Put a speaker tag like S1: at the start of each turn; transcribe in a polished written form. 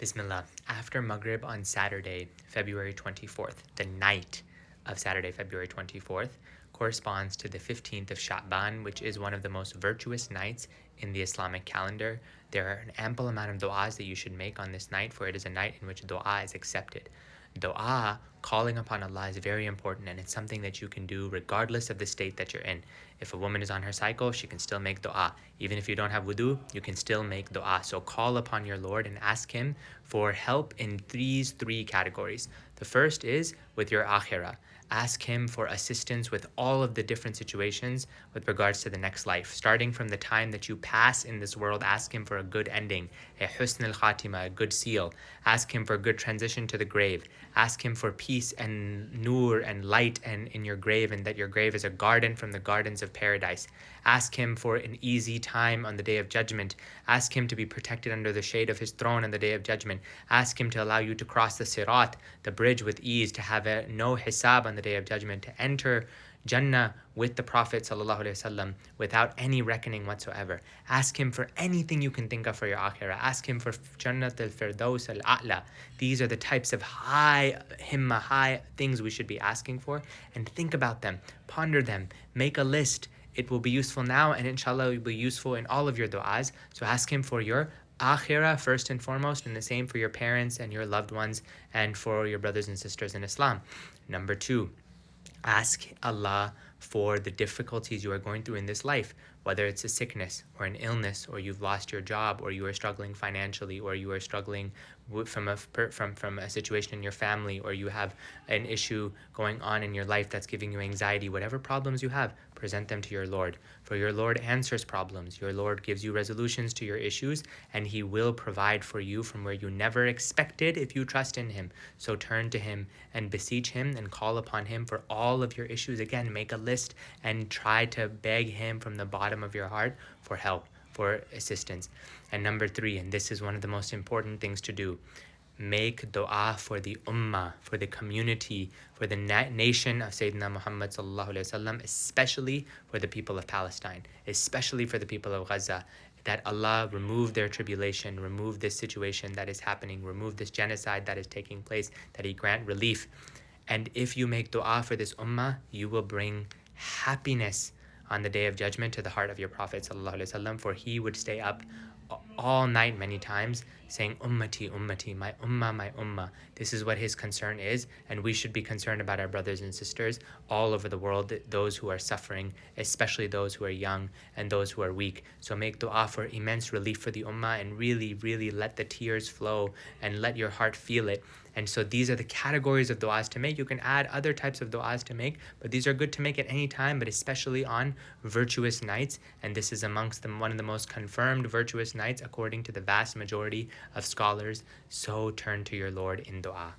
S1: Bismillah. After Maghrib on Saturday, February 24th, the night of Saturday, February 24th, corresponds to the 15th of Shaban, which is one of the most virtuous nights in the Islamic calendar. There are an ample amount of du'as that you should make on this night, for it is a night in which du'a is accepted. Du'a, calling upon Allah, is very important, and it's something that you can do regardless of the state that you're in. If a woman is on her cycle, she can still make du'a. Even if you don't have wudu, you can still make du'a. So call upon your Lord and ask Him for help in these three categories. The first is with your akhirah. Ask Him for assistance with all of the different situations with regards to the next life. Starting from the time that you pass in this world, ask Him for a good ending, a husn al-khatima, a good seal. Ask Him for a good transition to the grave. Ask Him for peace and noor and light and in your grave, and that your grave is a garden from the gardens of paradise. Ask Him for an easy time on the day of judgment. Ask Him to be protected under the shade of His throne on the day of judgment. Ask Him to allow you to cross the sirat, the bridge, with ease, to have no hisab on the day of judgment, to enter jannah with the Prophet ﷺ without any reckoning whatsoever. Ask Him for anything you can think of for your akhirah. Ask Him for Jannat al-Firdaus al-A'la. These are the types of high himmah, high things we should be asking for, and think about them, ponder them, make a list. It will be useful now, and inshallah it will be useful in all of your du'as. So ask Him for your akhirah first and foremost, and the same for your parents and your loved ones and for your brothers and sisters in Islam. Number two, ask Allah for the difficulties you are going through in this life, whether it's a sickness or an illness, or you've lost your job, or you are struggling financially, or you are struggling from a situation in your family, or you have an issue going on in your life that's giving you anxiety. Whatever problems you have, present them to your Lord. For your Lord answers problems. Your Lord gives you resolutions to your issues, and He will provide for you from where you never expected if you trust in Him. So turn to Him and beseech Him and call upon Him for all of your issues. Again, make a list and try to beg Him from the bottom of your heart for help, for assistance. And number three, and this is one of the most important things to do, make dua for the ummah, for the community, for the nation of Sayyidina Muhammad sallallahu alaihi wasallam, especially for the people of Palestine, especially for the people of Gaza, that Allah remove their tribulation, remove this situation that is happening, remove this genocide that is taking place, that He grant relief. And if you make dua for this ummah, you will bring happiness on the day of judgment to the heart of your Prophet sallallahu alaihi wasallam, for he would stay up all night many times saying ummati, ummati, my ummah, my ummah. This is what his concern is, and we should be concerned about our brothers and sisters all over the world, those who are suffering, especially those who are young and those who are weak. So make dua for immense relief for the ummah, and really, really let the tears flow and let your heart feel it. And so these are the categories of du'as to make. You can add other types of du'as to make, but these are good to make at any time, but especially on virtuous nights. And this is amongst them one of the most confirmed virtuous nights according to the vast majority of scholars. So turn to your Lord in du'a.